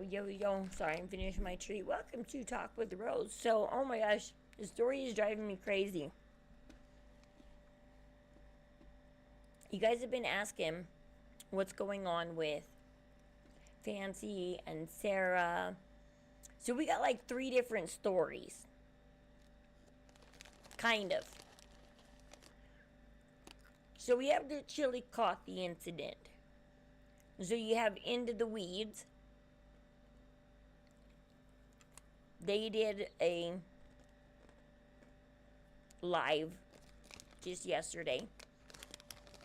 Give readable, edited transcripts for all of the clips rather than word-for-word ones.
Yo. Sorry, I'm finishing my treat. Welcome to Talk with the Rose. So, oh my gosh, the story is driving me crazy. You guys have been asking what's going on with Fancy and Sarah. So, we got like 3 different stories. Kind of. So, we have the chilicothe incident. So, you have Into the Weeds. They did a live just yesterday.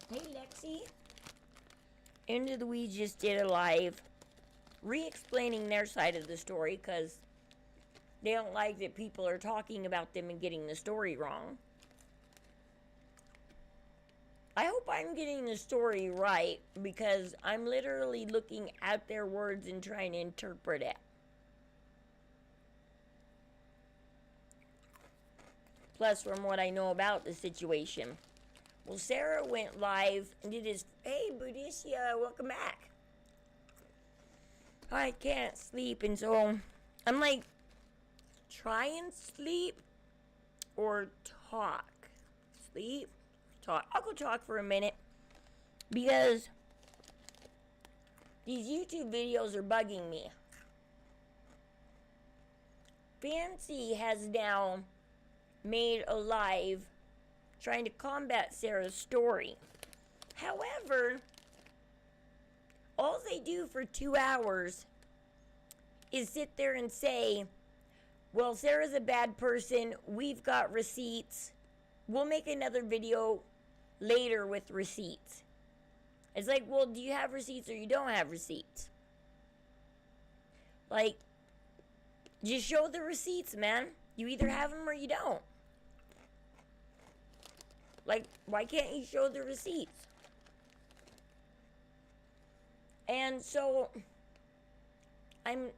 Hey, Lexi. Into the Weeds just did a live re-explaining their side of the story because they don't like that people are talking about them and getting the story wrong. I hope I'm getting the story right because I'm literally looking at their words and trying to interpret it. Plus, from what I know about the situation. Well, Sarah went live and did his... Hey, Buddhistia, welcome back. I can't sleep, and so I'm like, try and sleep or talk. Sleep, talk. I'll go talk for a minute because these YouTube videos are bugging me. Fancy has now made a live trying to combat Sarah's story. However, all they do for 2 hours is sit there and say, well, Sarah's a bad person, we've got receipts, we'll make another video later with receipts. It's like, well, do you have receipts or you don't have receipts? Like, just show the receipts, man. You either have them or you don't. Like, why can't you show the receipts? And so, I'm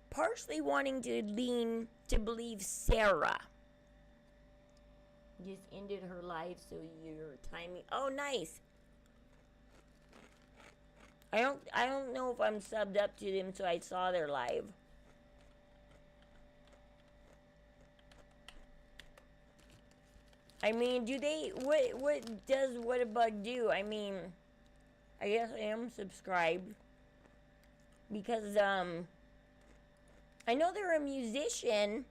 partially wanting to lean to believe Sarah just ended her life, so your timing. Oh, nice. I don't know if I'm subbed up to them, so I saw their live. I mean, do they, what does What a Bug do? I mean, I guess I am subscribed. Because, I know they're a musician.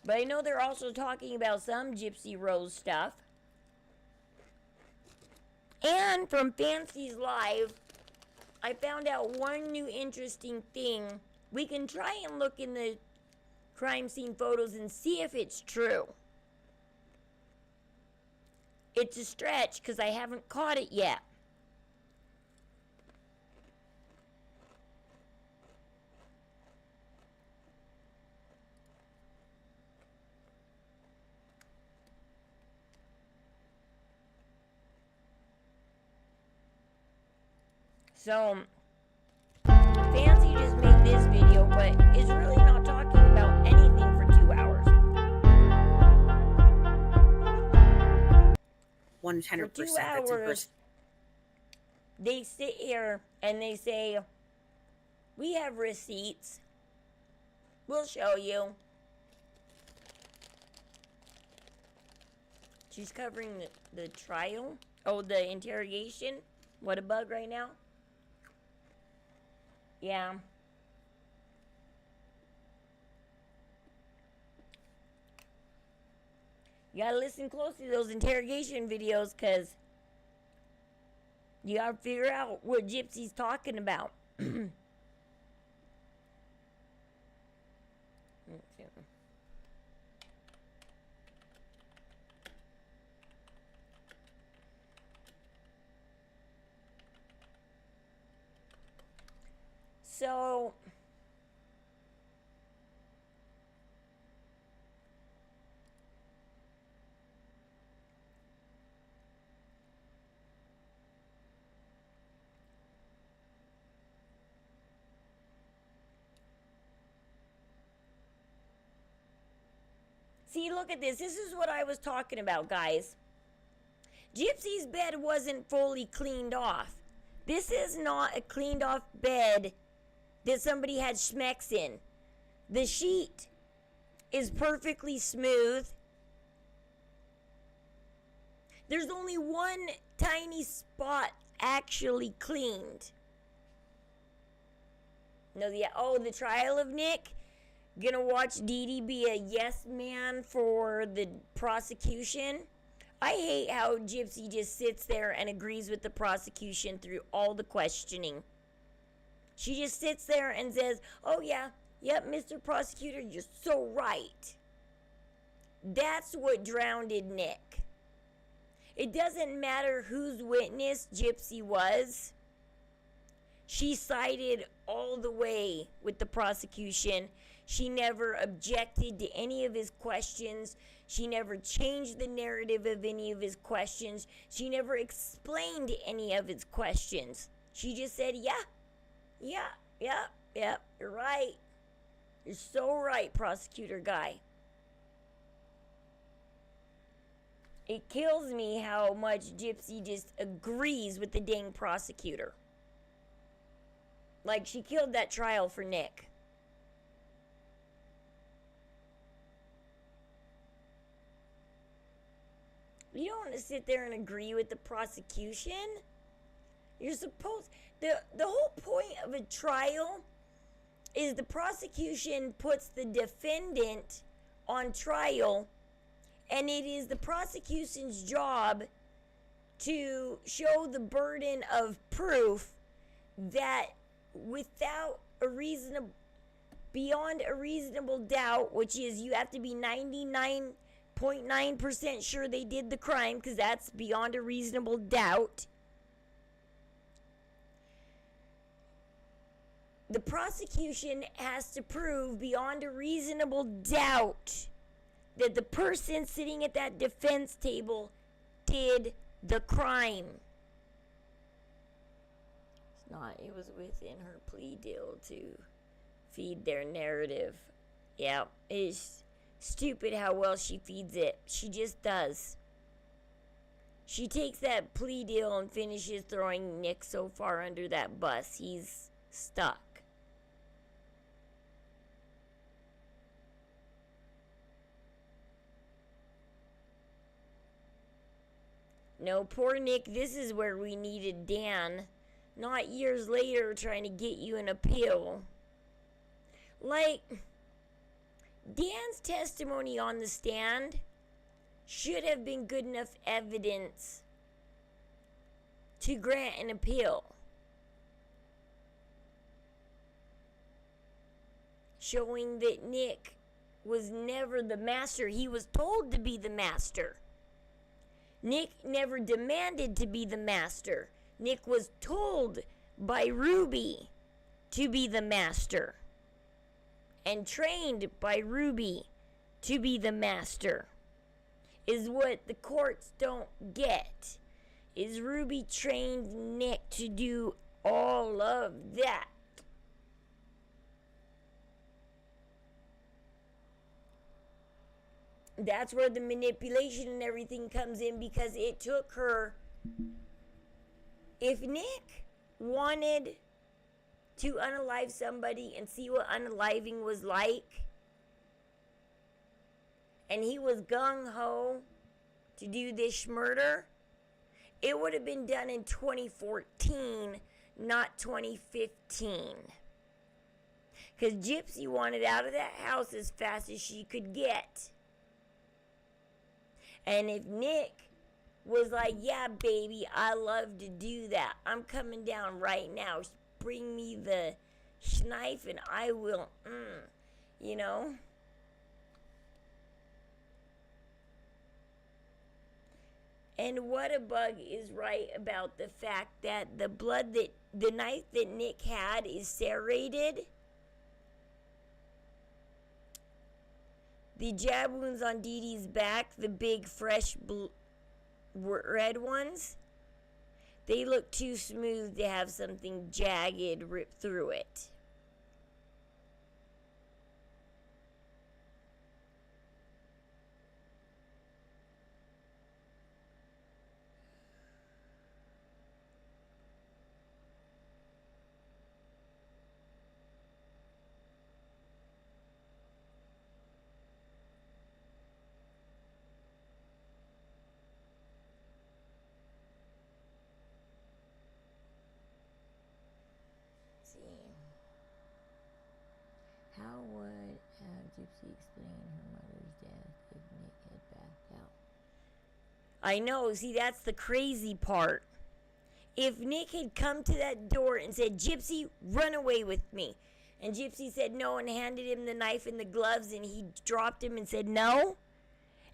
But I know they're also talking about some Gypsy Rose stuff. And from Fancy's live, I found out one new interesting thing. We can try and look in the crime scene photos and see if it's true. It's a stretch because I haven't caught it yet. So, Fancy just made this video, but is really not talking about anything for 2 hours. 100%. For 2 hours, they sit here and they say, we have receipts. We'll show you. She's covering the trial. Oh, the interrogation. What a bug right now. Yeah. You gotta listen closely to those interrogation videos, because you gotta figure out what Gypsy's talking about. So, see, look at this. This is what I was talking about, guys. Gypsy's bed wasn't fully cleaned off. This is not a cleaned off bed that somebody had schmecks in. The sheet is perfectly smooth. There's only one tiny spot actually cleaned. No, the trial of Nick. Gonna watch Dee Dee be a yes man for the prosecution. I hate how Gypsy just sits there and agrees with the prosecution through all the questioning. She just sits there and says, oh yeah, yep, Mr. Prosecutor, you're so right. That's what drowned Nick. It doesn't matter whose witness Gypsy was. She sided all the way with the prosecution. She never objected to any of his questions. She never changed the narrative of any of his questions. She never explained any of his questions. She just said, yeah, you're right. You're so right, prosecutor guy. It kills me how much Gypsy just agrees with the dang prosecutor. Like, she killed that trial for Nick. You don't want to sit there and agree with the prosecution. You're supposed... The whole point of a trial is the prosecution puts the defendant on trial, and it is the prosecution's job to show the burden of proof that without a reasonable... beyond a reasonable doubt, which is you have to be 99.9% sure they did the crime, because that's beyond a reasonable doubt. The prosecution has to prove beyond a reasonable doubt that the person sitting at that defense table did the crime. It's not, it was within her plea deal to feed their narrative. Yeah, it's stupid how well she feeds it. She just does. She takes that plea deal and finishes throwing Nick so far under that bus, he's stuck. No, poor Nick, this is where we needed Dan. Not years later trying to get you an appeal. Like, Dan's testimony on the stand should have been good enough evidence to grant an appeal. Showing that Nick was never the master. He was told to be the master. Nick never demanded to be the master. Nick was told by Ruby to be the master. And trained by Ruby to be the master. Is what the courts don't get. Is Ruby trained Nick to do all of that? That's where the manipulation and everything comes in, because it took her... If Nick wanted to unalive somebody and see what unaliving was like, and he was gung-ho to do this murder, it would have been done in 2014, not 2015. Because Gypsy wanted out of that house as fast as she could get. And if Nick was like, yeah, baby, I love to do that. I'm coming down right now. Bring me the knife and I will, you know. And Whatabug is right about the fact that the knife that Nick had is serrated. The jab wounds on Dee Dee's back, the big, fresh, red ones, they look too smooth to have something jagged rip through it. Gypsy explain her mother's death if Nick had backed out? I know. See, that's the crazy part. If Nick had come to that door and said, Gypsy, run away with me, and Gypsy said no and handed him the knife and the gloves, and he dropped him and said no,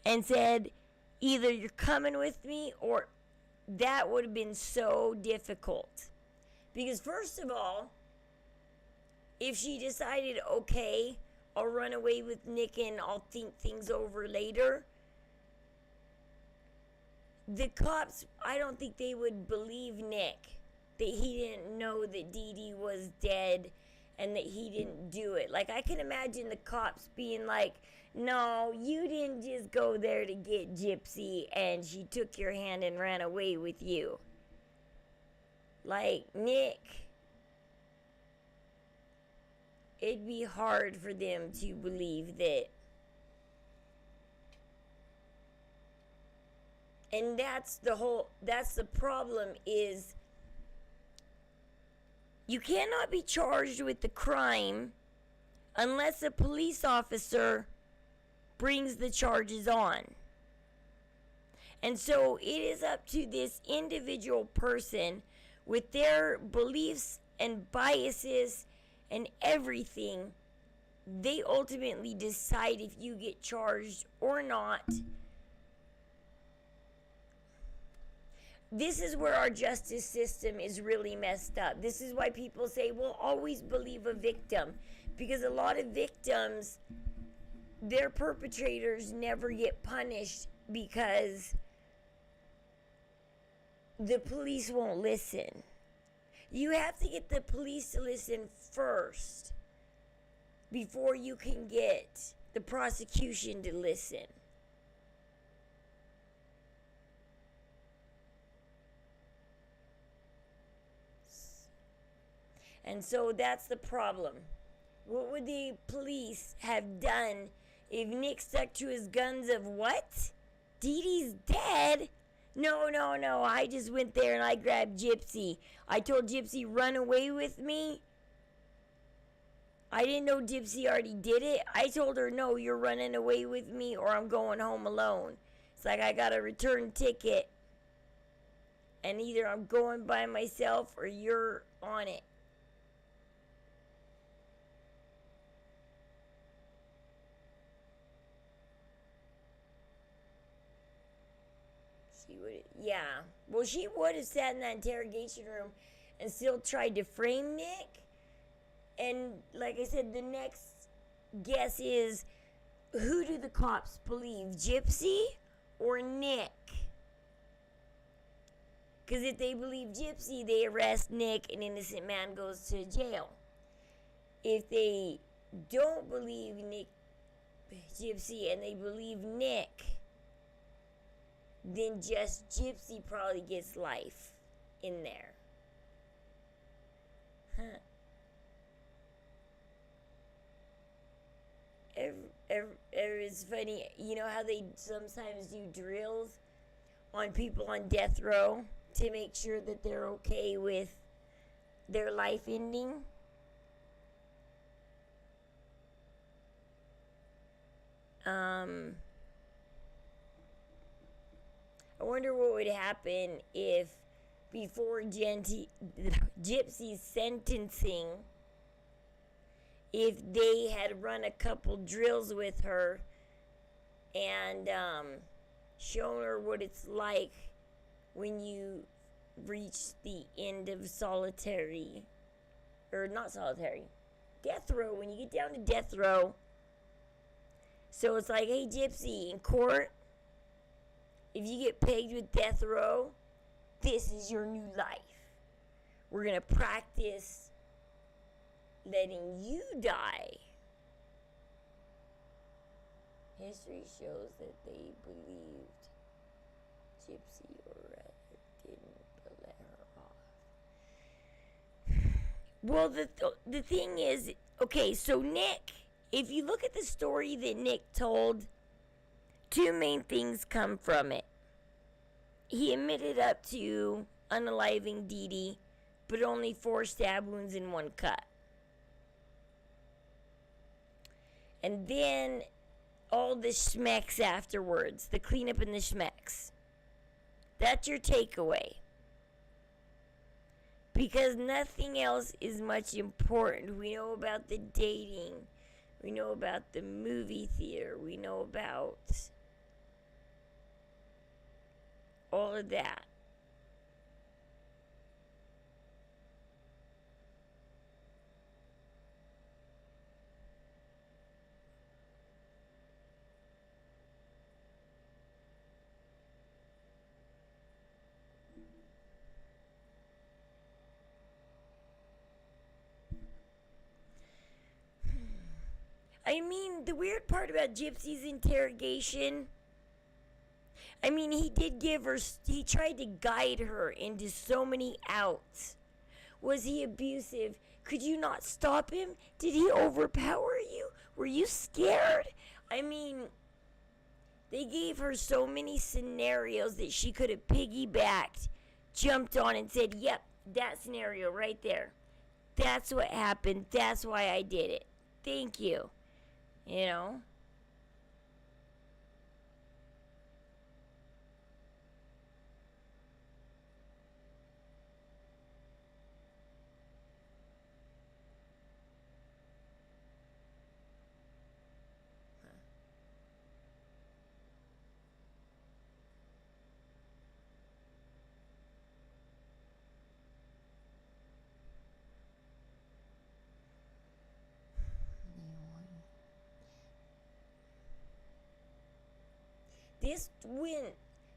and said, either you're coming with me or, that would have been so difficult. Because first of all, if she decided, okay, I'll run away with Nick and I'll think things over later, the cops, I don't think they would believe Nick that he didn't know that Dee Dee was dead and that he didn't do it. Like, I can imagine the cops being like, no, you didn't just go there to get Gypsy and she took your hand and ran away with you. Like, Nick, it'd be hard for them to believe that. And that's the problem is you cannot be charged with the crime unless a police officer brings the charges on. And so it is up to this individual person with their beliefs and biases and everything. They ultimately decide if you get charged or not. This is where our justice system is really messed up. This is why people say, well, always believe a victim. Because a lot of victims, their perpetrators never get punished because the police won't listen. You have to get the police to listen first before you can get the prosecution to listen. And so that's the problem. What would the police have done if Nick stuck to his guns of what? Dee Dee's dead? No. I just went there and I grabbed Gypsy. I told Gypsy, run away with me. I didn't know Gypsy already did it. I told her, no, you're running away with me or I'm going home alone. It's like I got a return ticket. And either I'm going by myself or you're on it. Well, she would have sat in that interrogation room and still tried to frame Nick. And like I said, the next guess is, who do the cops believe, Gypsy or Nick? Because if they believe Gypsy, they arrest Nick, an innocent man goes to jail. If they don't believe Gypsy and they believe Nick, then just Gypsy probably gets life in there. It's funny, you know how they sometimes do drills on people on death row to make sure that they're okay with their life ending? I wonder what would happen if before Gypsy's sentencing, if they had run a couple drills with her and shown her what it's like when you reach the end of death row, when you get down to death row. So it's like, hey, Gypsy, in court, if you get pegged with death row, this is your new life. We're going to practice letting you die. History shows that they believed Gypsy, or rather didn't, but let her off. Well, the thing is, okay, so Nick, if you look at the story that Nick told, two main things come from it. He admitted up to unaliving Dee Dee, but only 4 stab wounds and 1 cut. And then all the schmecks afterwards, the cleanup and the schmecks. That's your takeaway. Because nothing else is much important. We know about the dating. We know about the movie theater. We know about all of that. I mean, the weird part about Gypsy's interrogation, I mean, he tried to guide her into so many outs. Was he abusive? Could you not stop him? Did he overpower you? Were you scared? I mean, they gave her so many scenarios that she could have piggybacked, jumped on and said, yep, that scenario right there. That's what happened. That's why I did it. Thank you. You know? This went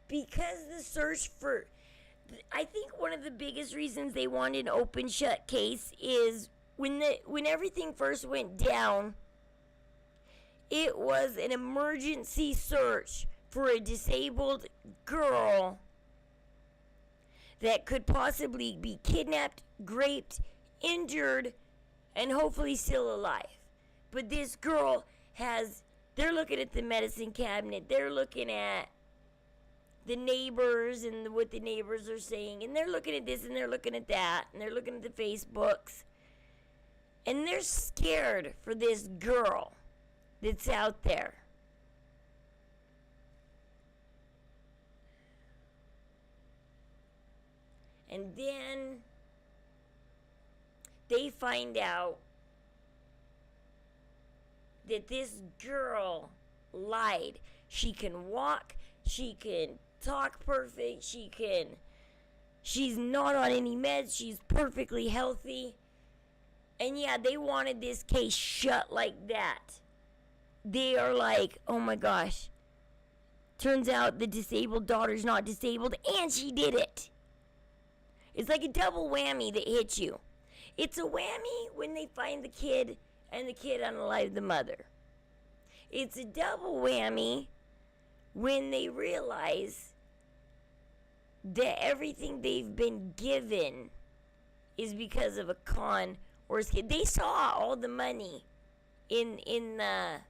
because the search for, I think one of the biggest reasons they wanted an open shut case is when everything first went down, it was an emergency search for a disabled girl that could possibly be kidnapped, raped, injured, and hopefully still alive. But this girl they're looking at the medicine cabinet, they're looking at the neighbors and what the neighbors are saying, and they're looking at this and they're looking at that, and they're looking at the Facebooks, and they're scared for this girl that's out there. And then they find out that this girl lied. She can walk, she can talk perfect, she's not on any meds, she's perfectly healthy. And yeah, they wanted this case shut like that. They are like, oh my gosh, turns out the disabled daughter's not disabled and she did it. It's like a double whammy that hits you. It's a whammy when they find the kid and the kid unalived the mother. It's a double whammy when they realize that everything they've been given is because of a con or a skid. They saw all the money in the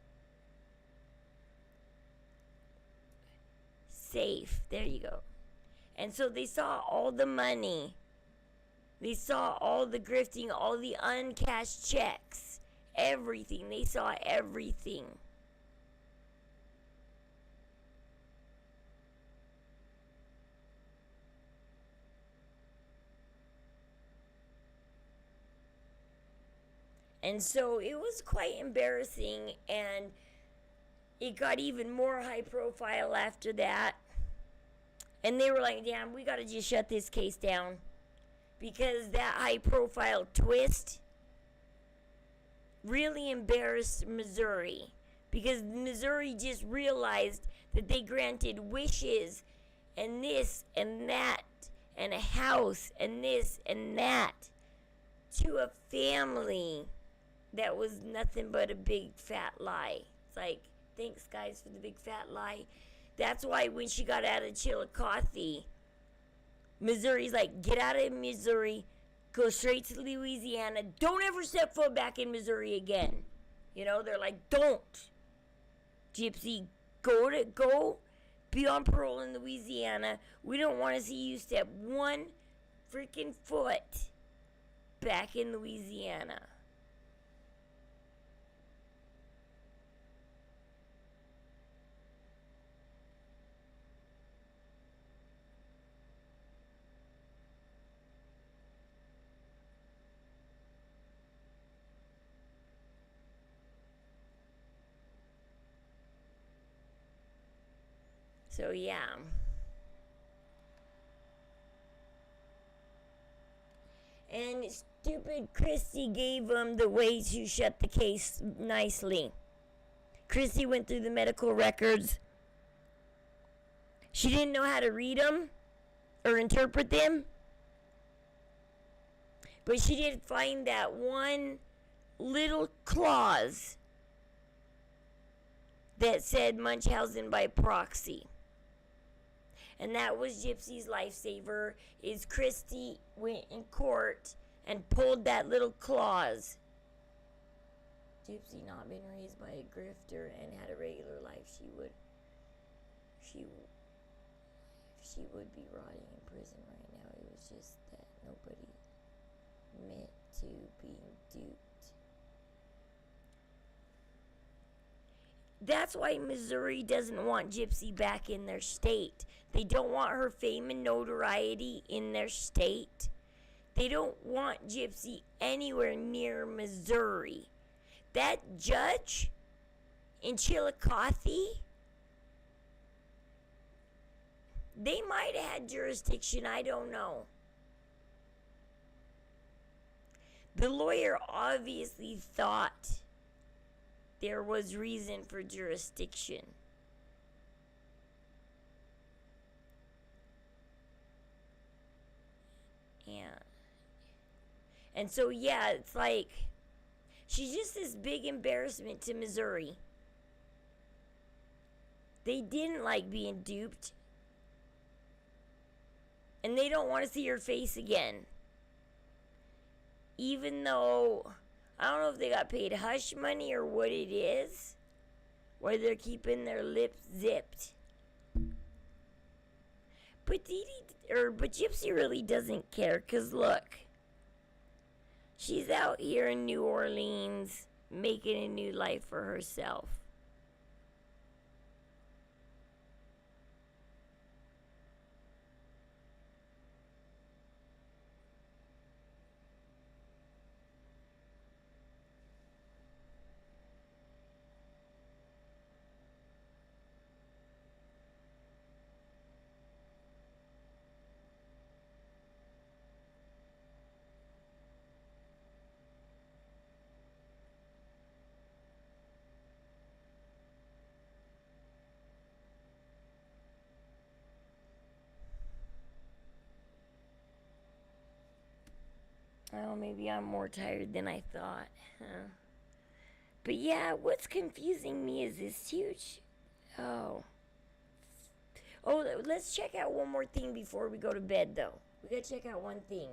safe. There you go. And so they saw all the money. They saw all the grifting, all the uncashed checks, everything. They saw everything. And so it was quite embarrassing, and it got even more high profile after that. And they were like, damn, we gotta just shut this case down. Because that high profile twist really embarrassed Missouri. Because Missouri just realized that they granted wishes and this and that and a house and this and that to a family that was nothing but a big fat lie. It's like, thanks guys for the big fat lie. That's why when she got out of Chilicothe, Missouri's like, get out of Missouri, go straight to Louisiana, don't ever step foot back in Missouri again. You know, they're like, don't. Gypsy, go be on parole in Louisiana. We don't want to see you step one freaking foot back in Louisiana. So, yeah. And stupid Christy gave him the way to shut the case nicely. Christy went through the medical records. She didn't know how to read them or interpret them. But she did find that one little clause that said Munchausen by proxy. And that was Gypsy's lifesaver, is Christy went in court and pulled that little clause. Gypsy not been raised by a grifter and had a regular life, she would be rotting in prison right now. It was just that nobody meant to being duped. That's why Missouri doesn't want Gypsy back in their state. They don't want her fame and notoriety in their state. They don't want Gypsy anywhere near Missouri. That judge in Chilicothe, they might have had jurisdiction, I don't know. The lawyer obviously thought there was reason for jurisdiction. And so, yeah, it's like, she's just this big embarrassment to Missouri. They didn't like being duped. And they don't want to see her face again. Even though, I don't know if they got paid hush money or what it is, where they're keeping their lips zipped. But Gypsy really doesn't care, because look, she's out here in New Orleans making a new life for herself. Oh, maybe I'm more tired than I thought. Huh. But yeah, what's confusing me is this huge... Oh, let's check out one more thing before we go to bed, though. We gotta check out one thing.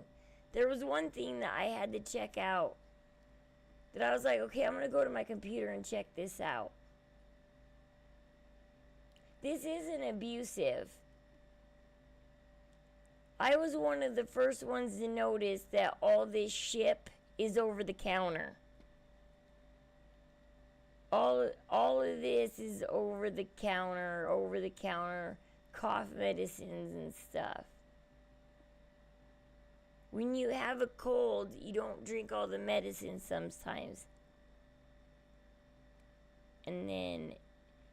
There was one thing that I had to check out. That I was like, okay, I'm gonna go to my computer and check this out. This isn't abusive. I was one of the first ones to notice that all this shit is over the counter. All of this is over the counter cough medicines and stuff. When you have a cold, you don't drink all the medicine sometimes. And then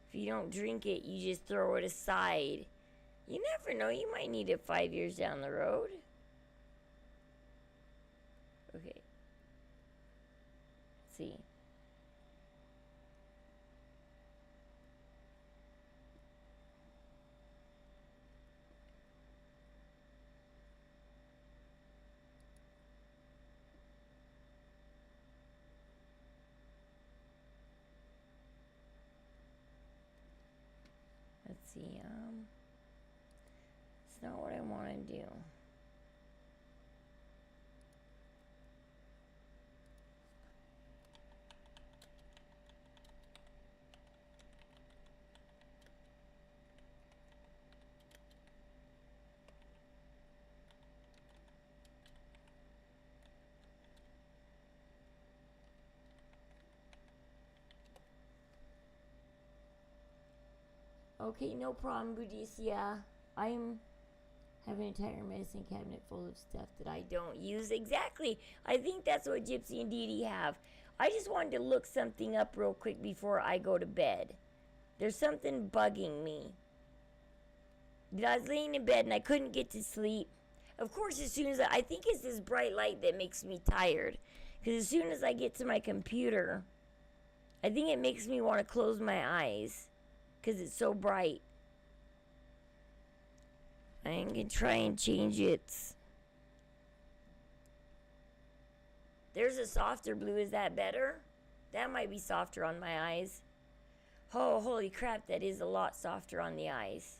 if you don't drink it, you just throw it aside. You never know, you might need it 5 years down the road. Okay. Let's see. Let's see, it's not what I want to do. Okay, no problem, Buddhistia. I'm have an entire medicine cabinet full of stuff that I don't use. Exactly. I think that's what Gypsy and Dee Dee have. I just wanted to look something up real quick before I go to bed. There's something bugging me. I was laying in bed and I couldn't get to sleep. Of course, as soon as I think it's this bright light that makes me tired. Because as soon as I get to my computer, I think it makes me want to close my eyes. Because it's so bright. I'm going to try and change it. There's a softer blue. Is that better? That might be softer on my eyes. Oh, holy crap. That is a lot softer on the eyes.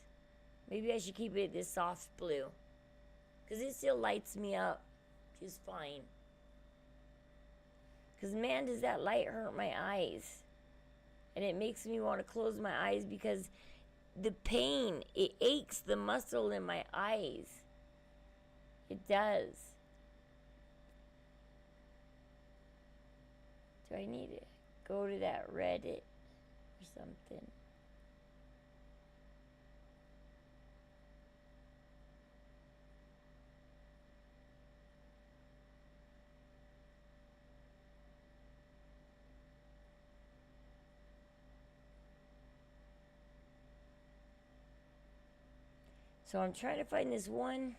Maybe I should keep it this soft blue. Because it still lights me up just fine. Because, man, does that light hurt my eyes. And it makes me want to close my eyes because the pain, it aches the muscle in my eyes. It does. Do I need to go to that Reddit or something? So I'm trying to find this one.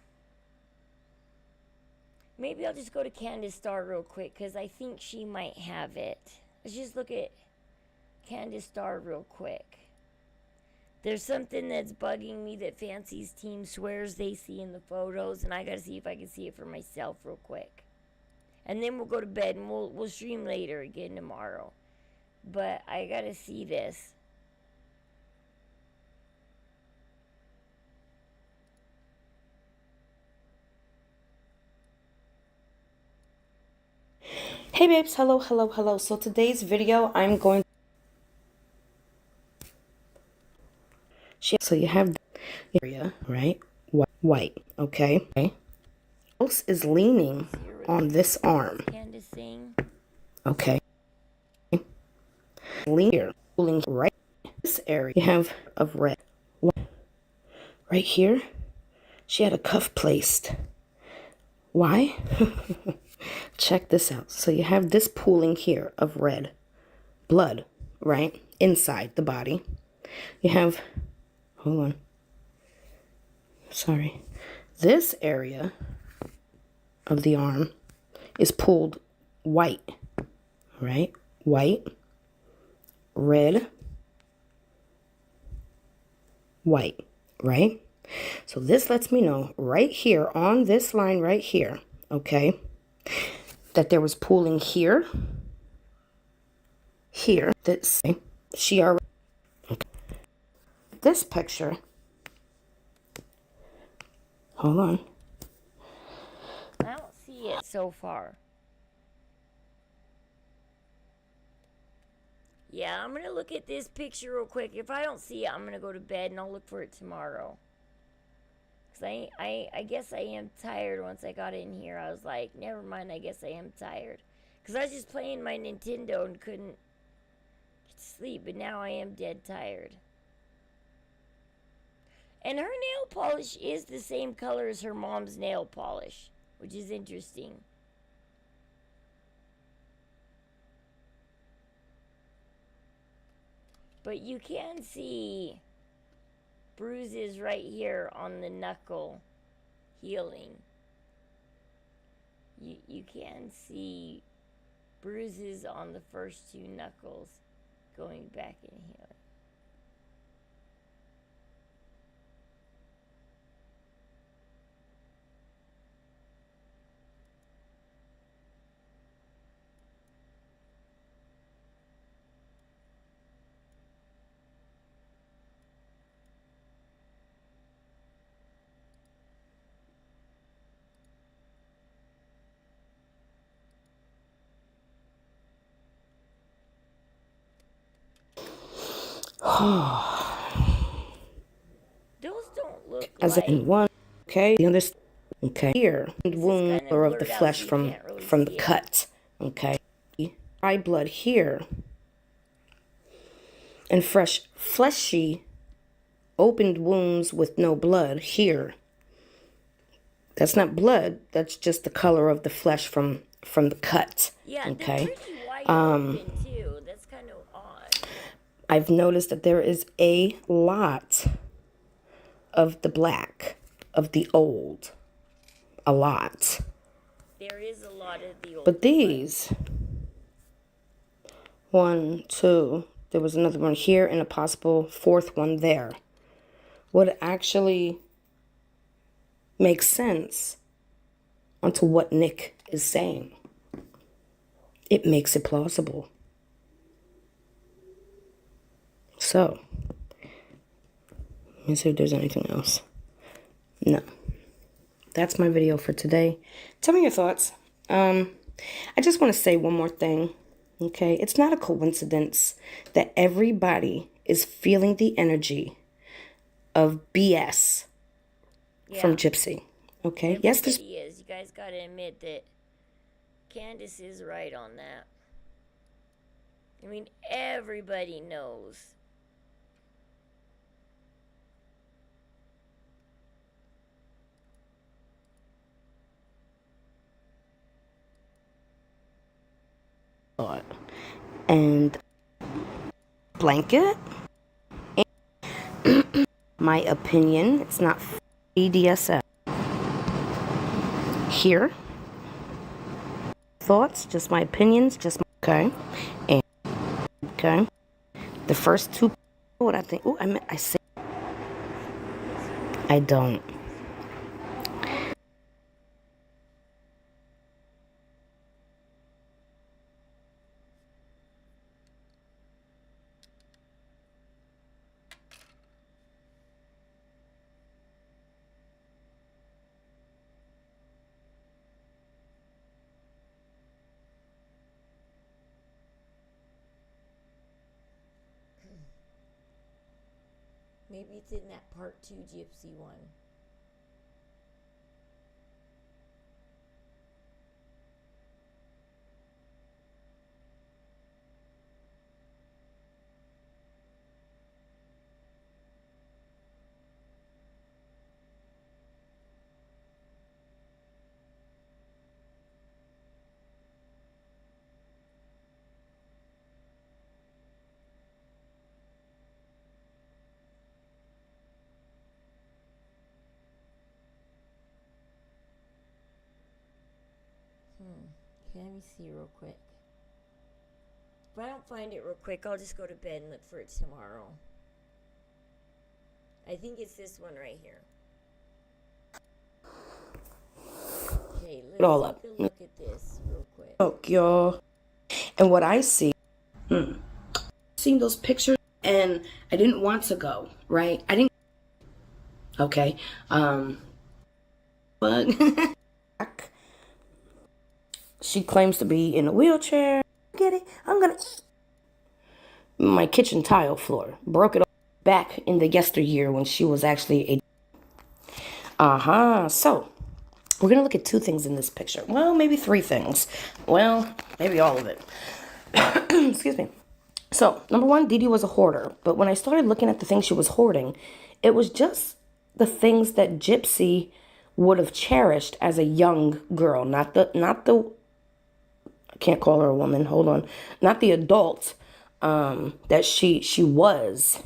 Maybe I'll just go to Candace Starr real quick because I think she might have it. Let's just look at Candace Starr real quick. There's something that's bugging me that Fancy's team swears they see in the photos, and I gotta see if I can see it for myself real quick. And then we'll go to bed and we'll stream later again tomorrow. But I gotta see this. Hey babes, hello. So today's video, I'm going so you have the area, right? White, okay? House is leaning on this arm. Candace sing. Okay. Lean here, pulling right this area. You have of red. Right here, she had a cuff placed. Why? Check this out. So you have this pooling here of red blood, right? Inside the body. You have, hold on. Sorry. This area of the arm is pooled white, right? White, red, white, right? So this lets me know right here on this line right here, okay, that there was pooling here, that she already, okay. This picture, hold on. I don't see it so far. Yeah, I'm going to look at this picture real quick. If I don't see it, I'm going to go to bed and I'll look for it tomorrow. Because I guess I am tired once I got in here. I was like, never mind, I guess I am tired. Because I was just playing my Nintendo and couldn't sleep. But now I am dead tired. And her nail polish is the same color as her mom's nail polish, which is interesting. But you can see bruises right here on the knuckle healing. You can see bruises on the first two knuckles going back and healing. Those don't look As like... in one, okay, you understand? Okay, here, wound or of the flesh from the cut, okay? Eye blood here, and fresh, fleshy, opened wounds with no blood here. That's not blood. That's just the color of the flesh from the cut. Yeah, okay. they're pretty wide open too. That's kind of odd. I've noticed that there is a lot of the black, of the old. A lot. There is a lot of the old. But these, 1, 2, there was another one here and a possible fourth one there, would actually make sense onto what Nick is saying. It makes it plausible. So, let me see if there's anything else. No. That's my video for today. Tell me your thoughts. I just want to say one more thing. Okay, it's not a coincidence that everybody is feeling the energy of BS from Gypsy. Okay, Everybody yes, there's is. You guys gotta admit that Candace is right on that. I mean, everybody knows. and blanket. My opinion, it's not BDSM. Here, thoughts, just my opinions, just my, okay, and okay. The first two, what I think. Oh, I say, I don't. Maybe it's in that part 2 Gypsy one. Okay, let me see real quick. If I don't find it real quick, I'll just go to bed and look for it tomorrow. I think it's this one right here. Okay, let's It all up. take a look at this real quick. Oh, y'all. And what I see, seeing those pictures, and I didn't want to go, right? I didn't. Okay. But she claims to be in a wheelchair. Get it? I'm gonna. My kitchen tile floor broke it back in the yesteryear when she was actually a. So we're gonna look at two things in this picture. Well, maybe three things. Well, maybe all of it. Excuse me. So, number one, Dee Dee was a hoarder. But when I started looking at the things she was hoarding, it was just the things that Gypsy would have cherished as a young girl. Not the I can't call her a woman, hold on. Not the adult that she was,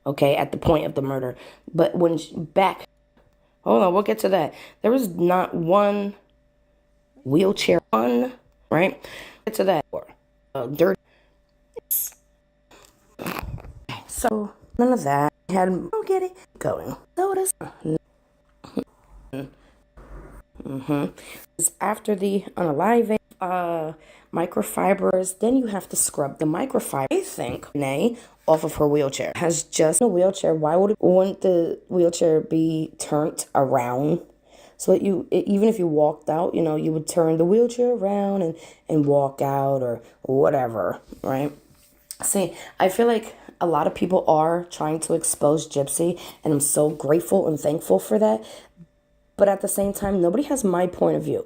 okay, at the point of the murder. But when hold on, we'll get to that. There was not one wheelchair on, right? Get to that. Dirty. So none of that. I'll get it going. Sodas. After the unalive microfibers, then you have to scrub the microfiber. I think Nay off of her wheelchair has just a wheelchair. Wouldn't the wheelchair be turned around? So that even if you walked out, you would turn the wheelchair around and walk out or whatever, right? See, I feel like a lot of people are trying to expose Gypsy, and I'm so grateful and thankful for that. But at the same time, nobody has my point of view,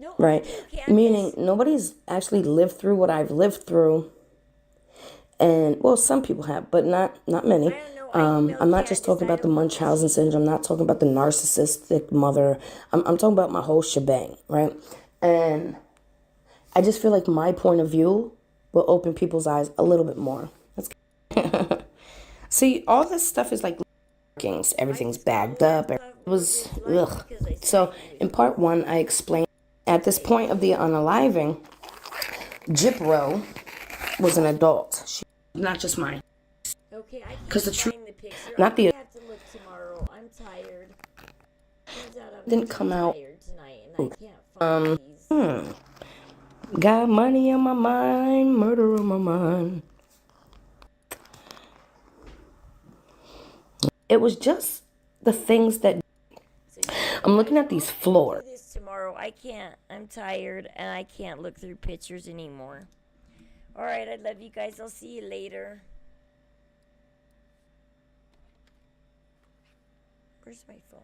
No, right? Candace. Meaning nobody's actually lived through what I've lived through. And, well, some people have, but not many. I don't know. I'm not just talking about the Munchausen syndrome. I'm not talking about the narcissistic mother. I'm talking about my whole shebang, right? And I just feel like my point of view will open people's eyes a little bit more. See, all this stuff is like markings. Everything's bagged up. It was, ugh. So in part 1, I explained at this point of the unaliving, Jipro was an adult. She, not just mine. Okay, I can't 'Cause the truth- find the picture. not the- I have to look tomorrow. I'm tired. Turns out I'm Didn't come out. tired tonight, and I can't find these. Got money on my mind, murder on my mind. It was just the things that I'm looking at these floors. Do this tomorrow. I can't. I'm tired, and I can't look through pictures anymore. All right, I love you guys. I'll see you later. Where's my phone?